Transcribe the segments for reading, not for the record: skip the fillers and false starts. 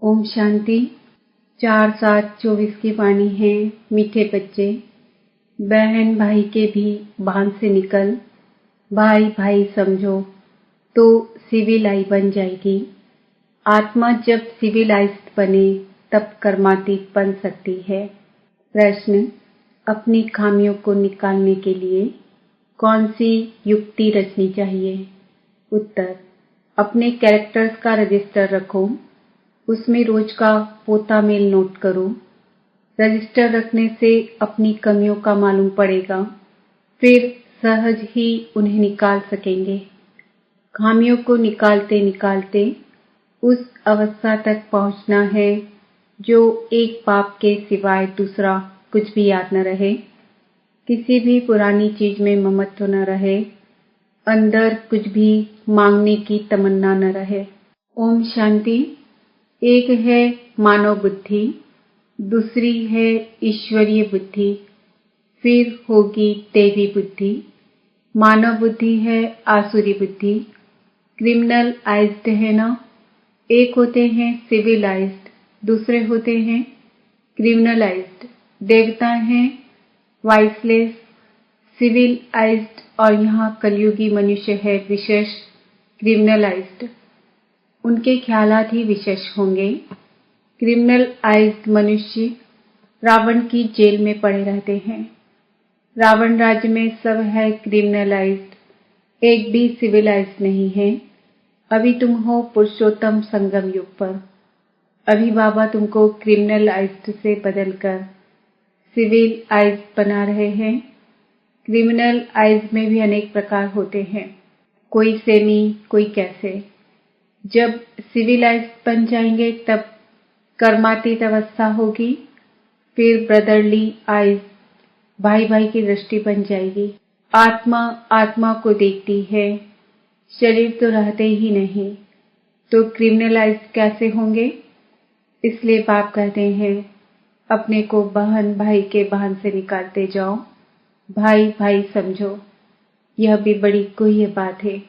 ओम शांति। 4/7/24 की वाणी है। मीठे बच्चे, बहन भाई के भी बांध से निकल, भाई भाई समझो तो सिविलाई बन जाएगी। आत्मा जब सिविलाइज्ड बने तब कर्मातीत बन सकती है। प्रश्न, अपनी खामियों को निकालने के लिए कौन सी युक्ति रचनी चाहिए? उत्तर, अपने कैरेक्टर्स का रजिस्टर रखो, उसमें रोज का पोता मेल नोट करो। रजिस्टर रखने से अपनी कमियों का मालूम पड़ेगा, फिर सहज ही उन्हें निकाल सकेंगे। खामियों को निकालते निकालते उस अवस्था तक पहुंचना है जो एक पाप के सिवाय दूसरा कुछ भी याद न रहे, किसी भी पुरानी चीज में ममत्व न रहे, अंदर कुछ भी मांगने की तमन्ना न रहे। ओम शांति। एक है मानव बुद्धि, दूसरी है ईश्वरीय बुद्धि, फिर होगी देवी बुद्धि। मानव बुद्धि है आसुरी बुद्धि, क्रिमिनल आइज्ड है ना। एक होते हैं सिविलाइज्ड, दूसरे होते हैं क्रिमिनलाइज्ड। देवता हैं वाइसलेस, सिविलाइज्ड, और यहाँ कलयुगी मनुष्य है विशेष क्रिमिनलाइज्ड। उनके ख्यालात ही विशेष होंगे। क्रिमिनल आइज्ड मनुष्य रावण की जेल में पड़े रहते हैं। रावण राज्य में सब है क्रिमिनलाइज्ड, एक भी सिविलाइज्ड नहीं है। अभी तुम हो पुरुषोत्तम संगम युग पर। अभी बाबा तुमको क्रिमिनलाइज्ड से बदलकर सिविलाइज्ड बना रहे हैं। क्रिमिनल आइज्ड में भी अनेक प्रकार होते हैं, कोई सेमी, कोई कैसे। जब सिविलाइज्ड बन जाएंगे तब कर्मातीत अवस्था होगी, फिर ब्रदरली आइज, भाई भाई की दृष्टि बन जाएगी। आत्मा आत्मा को देखती है, शरीर तो रहते ही नहीं, तो क्रिमिनलाइज्ड कैसे होंगे? इसलिए बाप कहते हैं अपने को बहन भाई के बांध से निकालते जाओ, भाई भाई समझो। यह भी बड़ी गुह्य बात है,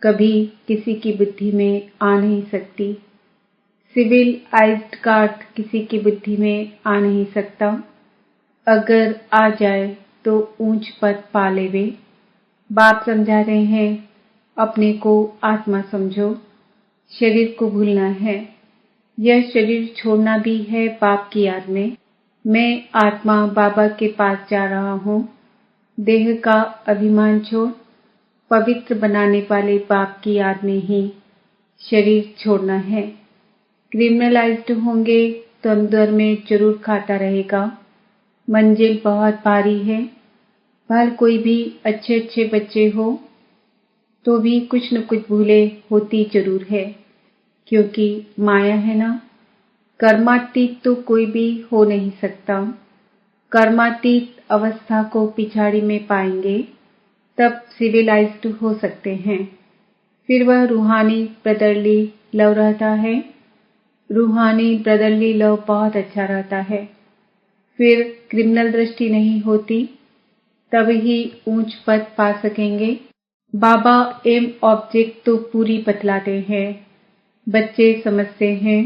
कभी किसी की बुद्धि में आ नहीं सकती। सिविलाइज्ड का अर्थ किसी की बुद्धि में आ नहीं सकता। अगर आ जाए तो ऊंच पद पा लेवे। बाप समझा रहे हैं अपने को आत्मा समझो, शरीर को भूलना है। यह शरीर छोड़ना भी है बाप की याद में। मैं आत्मा बाबा के पास जा रहा हूँ। देह का अभिमान छोड़ पवित्र बनाने वाले बाप की याद में ही शरीर छोड़ना है। क्रिमिनलाइज्ड होंगे तो अंदर में जरूर खाता रहेगा। मंजिल बहुत भारी है। भले कोई भी अच्छे अच्छे बच्चे हो तो भी कुछ न कुछ भूले होती जरूर है, क्योंकि माया है ना। कर्मातीत तो कोई भी हो नहीं सकता। कर्मातीत अवस्था को पिछाड़ी में पाएंगे तब सिविलाइज्ड हो सकते हैं। फिर वह रूहानी ब्रदरली लव रहता है। रूहानी ब्रदरली लव बहुत अच्छा रहता है। फिर क्रिमिनल दृष्टि नहीं होती, तब ही ऊंच पद पा सकेंगे। बाबा एम ऑब्जेक्ट तो पूरी बतलाते हैं। बच्चे समझते हैं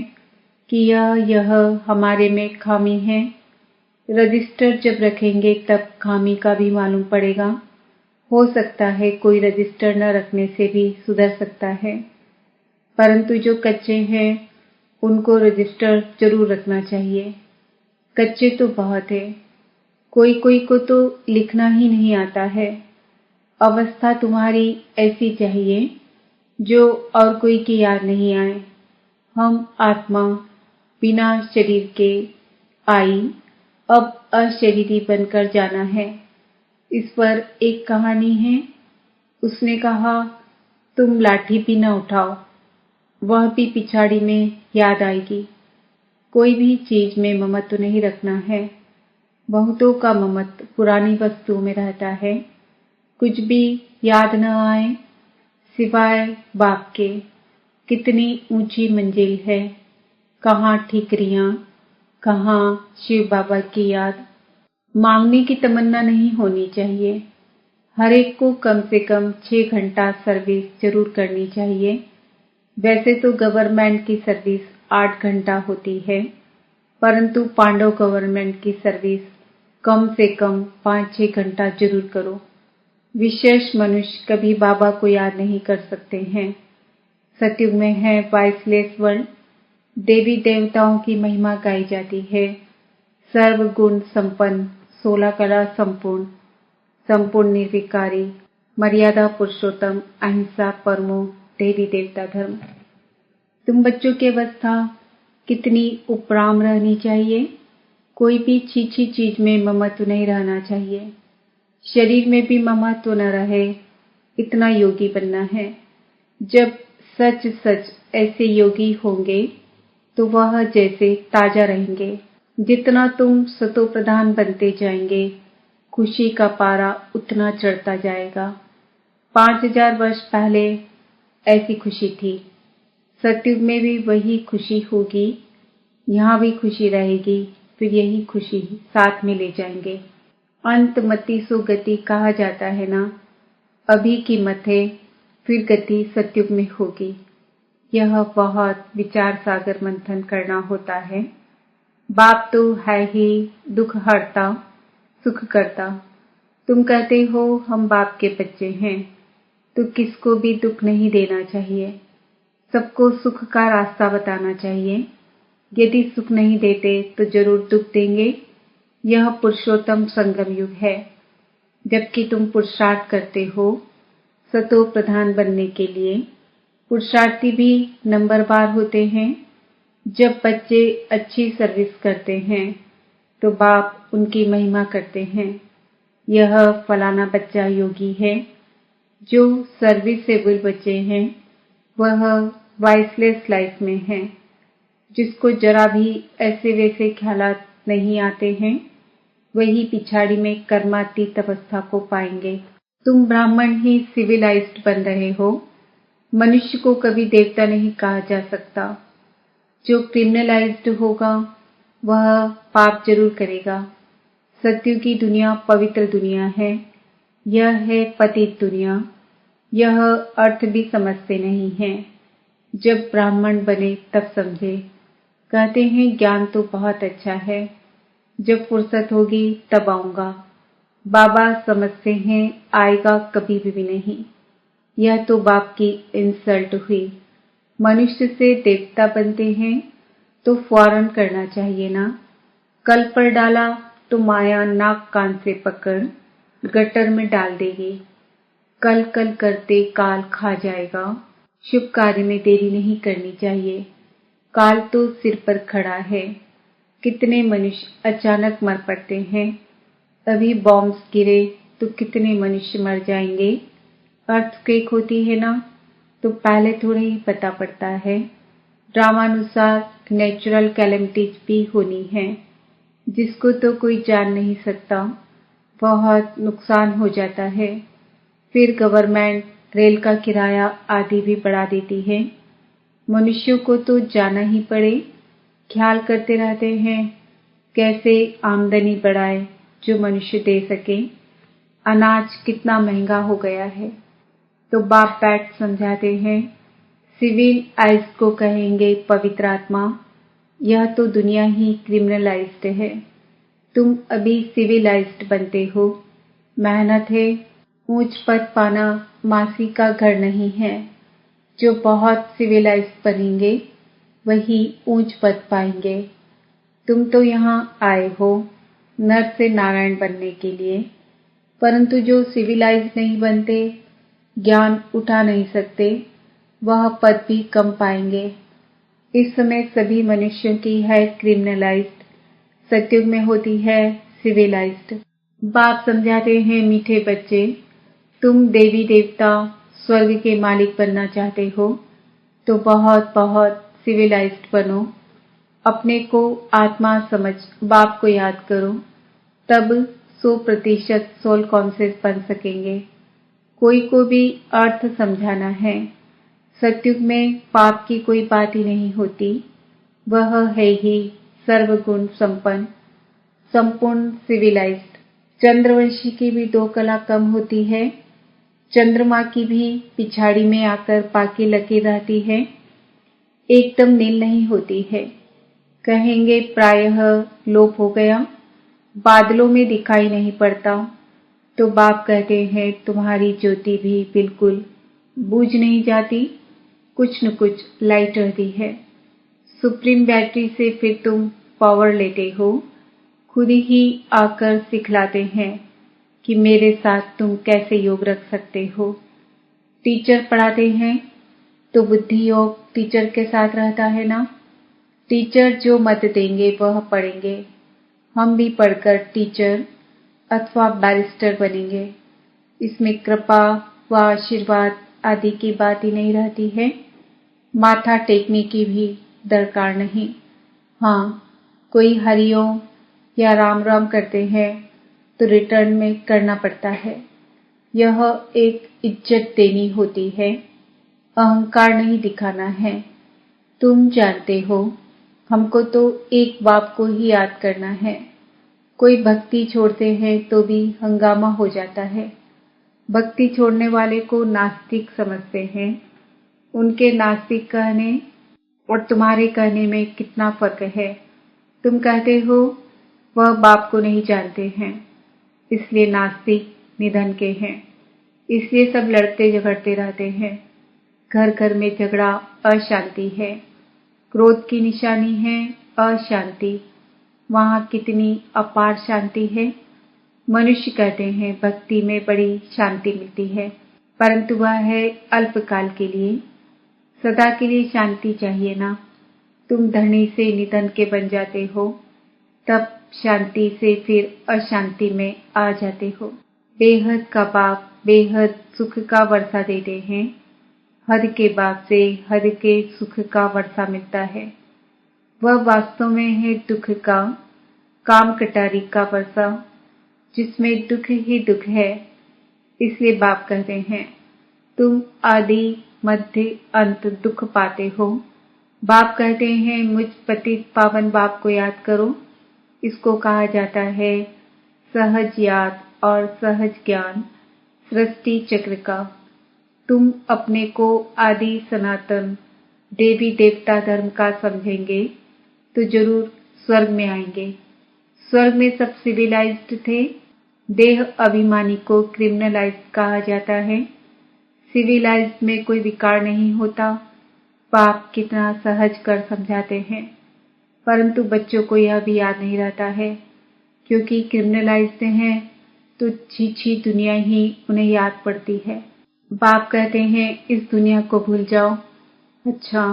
कि यह हमारे में खामी है। रजिस्टर जब रखेंगे तब खामी का भी मालूम पड़ेगा। हो सकता है कोई रजिस्टर न रखने से भी सुधर सकता है, परंतु जो कच्चे हैं उनको रजिस्टर जरूर रखना चाहिए। कच्चे तो बहुत है, कोई कोई को तो लिखना ही नहीं आता है। अवस्था तुम्हारी ऐसी चाहिए जो और कोई की याद नहीं आए। हम आत्मा बिना शरीर के आई, अब अशरीरी बनकर जाना है। इस पर एक कहानी है। उसने कहा तुम लाठी भी न उठाओ, वह भी पिछाड़ी में याद आएगी। कोई भी चीज में ममत्व नहीं रखना है। बहुतों का ममत्व पुरानी वस्तुओं में रहता है। कुछ भी याद न आए सिवाय बाप के। कितनी ऊंची मंजिल है, कहाँ ठीकरियां, कहाँ शिव बाबा की याद। मांगने की तमन्ना नहीं होनी चाहिए। हर एक को कम से कम 6 घंटा सर्विस जरूर करनी चाहिए। वैसे तो गवर्नमेंट की सर्विस 8 घंटा होती है, परंतु पांडव गवर्नमेंट की सर्विस कम से कम 5-6 घंटा जरूर करो। विशेष मनुष्य कभी बाबा को याद नहीं कर सकते हैं। सतयुग में है वॉइसलेस वर्ल्ड, देवी देवताओं की महिमा गाई जाती है। सर्व गुण संपन्न, 16 कला संपूर्ण, संपूर्ण निर्विकारी, मर्यादा पुरुषोत्तम, अहिंसा परमो, देवी देवता धर्म। तुम बच्चों की अवस्था कितनी उपराम रहनी चाहिए। कोई भी छीछी चीज में ममत्व नहीं रहना चाहिए। शरीर में भी ममत्व न रहे, इतना योगी बनना है। जब सच सच ऐसे योगी होंगे तो वह जैसे ताजा रहेंगे। जितना तुम सतो प्रधान बनते जाएंगे, खुशी का पारा उतना चढ़ता जाएगा। 5000 वर्ष पहले ऐसी खुशी थी। सतयुग में भी वही खुशी होगी, यहाँ भी खुशी रहेगी, फिर यही खुशी साथ में ले जाएंगे। अंत मति सो गति कहा जाता है ना। अभी की मत है, फिर गति सतयुग में होगी। यह बहुत विचार सागर मंथन करना होता है। बाप तो है ही दुख हरता सुख करता। तुम कहते हो हम बाप के बच्चे हैं, तो किसको भी दुख नहीं देना चाहिए। सबको सुख का रास्ता बताना चाहिए। यदि सुख नहीं देते तो जरूर दुख देंगे। यह पुरुषोत्तम संगम युग है, जबकि तुम पुरुषार्थ करते हो सतो प्रधान बनने के लिए। पुरुषार्थी भी नंबरवार होते हैं। जब बच्चे अच्छी सर्विस करते हैं तो बाप उनकी महिमा करते हैं। यह फलाना बच्चा योगी है। जो सर्विसेबल बच्चे हैं वह वॉइसलेस लाइफ में है। जिसको जरा भी ऐसे वैसे ख्यालात नहीं आते हैं, वही पिछाड़ी में कर्मातीत अवस्था को पाएंगे। तुम ब्राह्मण ही सिविलाइज्ड बन रहे हो। मनुष्य को कभी देवता नहीं कहा जा सकता। जो क्रिमिनलाइज्ड होगा वह पाप जरूर करेगा। सतयुग की दुनिया पवित्र दुनिया है। यह है पतित दुनिया। यह अर्थ भी समझते नहीं हैं। जब ब्राह्मण बने तब समझे। कहते हैं ज्ञान तो बहुत अच्छा है, जब फुर्सत होगी तब आऊंगा। बाबा समझते हैं आएगा कभी भी नहीं। यह तो बाप की इंसल्ट हुई। मनुष्य से देवता बनते हैं तो फौरन करना चाहिए ना। कल पर डाला तो माया नाक कान से पकड़ गटर में डाल देगी। कल कल करते काल खा जाएगा। शुभ कार्य में देरी नहीं करनी चाहिए। काल तो सिर पर खड़ा है। कितने मनुष्य अचानक मर पड़ते हैं। अभी बॉम्ब्स गिरे तो कितने मनुष्य मर जाएंगे। अर्थक्वेक होती है ना, तो पहले थोड़े ही पता पड़ता है। ड्रामानुसार नेचुरल कैलेमिटीज भी होनी है, जिसको तो कोई जान नहीं सकता। बहुत नुकसान हो जाता है। फिर गवर्नमेंट रेल का किराया आदि भी बढ़ा देती है। मनुष्यों को तो जाना ही पड़े। ख्याल करते रहते हैं कैसे आमदनी बढ़ाए जो मनुष्य दे सके। अनाज कितना महंगा हो गया है। तो बाप बैठ समझाते हैं। सिविल आइज को कहेंगे पवित्र आत्मा। यह तो दुनिया ही क्रिमिनलाइज्ड है। तुम अभी सिविलाइज्ड बनते हो। मेहनत है। ऊंच पद पाना मासी का घर नहीं है। जो बहुत सिविलाइज्ड बनेंगे वही ऊंच पद पाएंगे। तुम तो यहाँ आए हो नर से नारायण बनने के लिए, परंतु जो सिविलाइज्ड नहीं बनते, ज्ञान उठा नहीं सकते, वह पद भी कम पाएंगे। इस समय सभी मनुष्यों की है क्रिमिनलाइज्ड, सतयुग में होती है सिविलाइज्ड। बाप समझाते हैं मीठे बच्चे, तुम देवी देवता स्वर्ग के मालिक बनना चाहते हो तो बहुत बहुत सिविलाइज्ड बनो। अपने को आत्मा समझ बाप को याद करो, तब 100% सोल कॉन्शियस बन सकेंगे। कोई को भी अर्थ समझाना है। सतयुग में पाप की कोई बात ही नहीं होती। वह है ही सर्वगुण संपन्न, संपूर्ण सिविलाइज्ड। चंद्रवंशी की भी 2 कला कम होती है। चंद्रमा की भी पिछाड़ी में आकर बाकी लकीर रहती है। एकदम नील नहीं होती है। कहेंगे प्रायः लोप हो गया, बादलों में दिखाई नहीं पड़ता। तो बाप कहते हैं तुम्हारी ज्योति भी बिल्कुल बुझ नहीं जाती, कुछ न कुछ लाइट रहती है। सुप्रीम बैटरी से फिर तुम पावर लेते हो, खुद ही आकर सिखलाते हैं कि मेरे साथ तुम कैसे योग रख सकते हो। टीचर पढ़ाते हैं तो बुद्धि योग टीचर के साथ रहता है ना। टीचर जो मत देंगे वह पढ़ेंगे। हम भी पढ़कर टीचर अथवा बैरिस्टर बनेंगे। इसमें कृपा व आशीर्वाद आदि की बात ही नहीं रहती है। माथा टेकने की भी दरकार नहीं। हाँ, कोई हरिओम या राम राम करते हैं तो रिटर्न में करना पड़ता है। यह एक इज्जत देनी होती है, अहंकार नहीं दिखाना है। तुम जानते हो, हमको तो एक बाप को ही याद करना है। कोई भक्ति छोड़ते हैं तो भी हंगामा हो जाता है। भक्ति छोड़ने वाले को नास्तिक समझते हैं। उनके नास्तिक कहने और तुम्हारे कहने में कितना फर्क है। तुम कहते हो वह बाप को नहीं जानते हैं, इसलिए नास्तिक निधन के हैं। इसलिए सब लड़ते झगड़ते रहते हैं। घर घर में झगड़ा अशांति है। क्रोध की निशानी है अशांति। वहाँ कितनी अपार शांति है। मनुष्य कहते हैं भक्ति में बड़ी शांति मिलती है, परंतु वह है अल्पकाल के लिए। सदा के लिए शांति चाहिए ना। तुम धरनी से निधन के बन जाते हो, तब शांति से फिर अशांति में आ जाते हो। बेहद का बाप बेहद सुख का वर्षा देते हैं। हद के बाप से हद के सुख का वर्षा मिलता है। वह वास्तव में है दुख का, काम कटारी का वर्षा, जिसमें दुख ही दुख है। इसलिए बाप कहते हैं तुम आदि मध्य अंत दुख पाते हो। बाप कहते हैं मुझ पतित पावन बाप को याद करो। इसको कहा जाता है सहज याद और सहज ज्ञान सृष्टि चक्र का। तुम अपने को आदि सनातन देवी देवता धर्म का समझेंगे तो जरूर स्वर्ग में आएंगे। स्वर्ग में सब सिविलाइज्ड थे। देह अभिमानी को क्रिमिनलाइज्ड कहा जाता है। सिविलाइज्ड में कोई विकार नहीं होता। बाप कितना सहज कर समझाते हैं, परंतु बच्चों को यह भी याद नहीं रहता है, क्योंकि क्रिमिनलाइज्ड हैं तो छी दुनिया ही उन्हें याद पड़ती है। बाप कहते हैं इस दुनिया को भूल जाओ। अच्छा,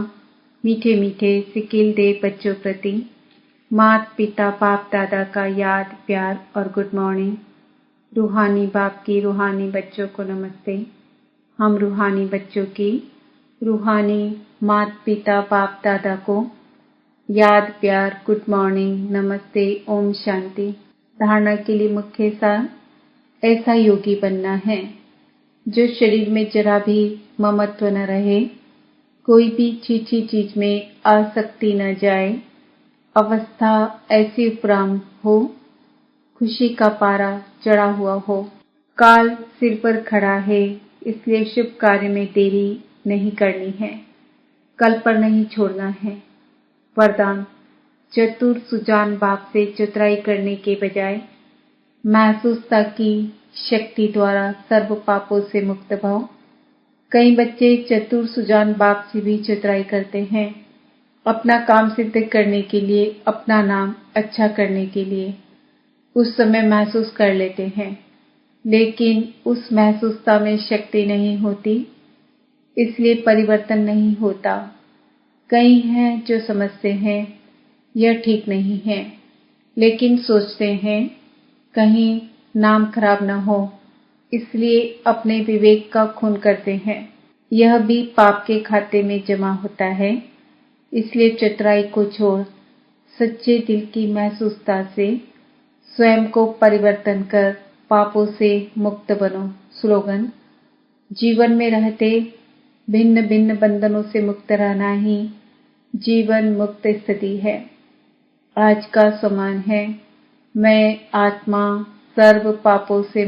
मीठे मीठे सिकिल दे बच्चों प्रति माता पिता बाप दादा का याद प्यार और गुड मॉर्निंग। रूहानी बाप की रूहानी बच्चों को नमस्ते। हम रूहानी बच्चों की रूहानी माता पिता बाप दादा को याद प्यार गुड मॉर्निंग नमस्ते ओम शांति। धारणा के लिए मुख्य सार, ऐसा योगी बनना है जो शरीर में जरा भी ममत्व न रहे, कोई भी छीछी चीज में आसक्ति न जाए, अवस्था ऐसी उपराम हो, खुशी का पारा चढ़ा हुआ हो। काल सिर पर खड़ा है, इसलिए शुभ कार्य में देरी नहीं करनी है, कल पर नहीं छोड़ना है। वरदान, चतुर सुजान बाप से चतुराई करने के बजाय महसूसता की शक्ति द्वारा सर्व पापों से मुक्त भव। कई बच्चे चतुर सुजान बाप से भी चतुराई करते हैं, अपना काम सिद्ध करने के लिए, अपना नाम अच्छा करने के लिए। उस समय महसूस कर लेते हैं, लेकिन उस महसूसता में शक्ति नहीं होती, इसलिए परिवर्तन नहीं होता। कई हैं जो समझते हैं यह ठीक नहीं है, लेकिन सोचते हैं कहीं नाम खराब न हो, इसलिए अपने विवेक का खून करते हैं। यह भी पाप के खाते में जमा होता है। इसलिए चतुराई को छोड़ सच्चे दिल की महसूसता से स्वयं को परिवर्तन कर पापों से मुक्त बनो। स्लोगन, जीवन में रहते भिन्न भिन्न बंधनों से मुक्त रहना ही जीवन मुक्त स्थिति है। आज का सम्मान है, मैं आत्मा सर्व पापों से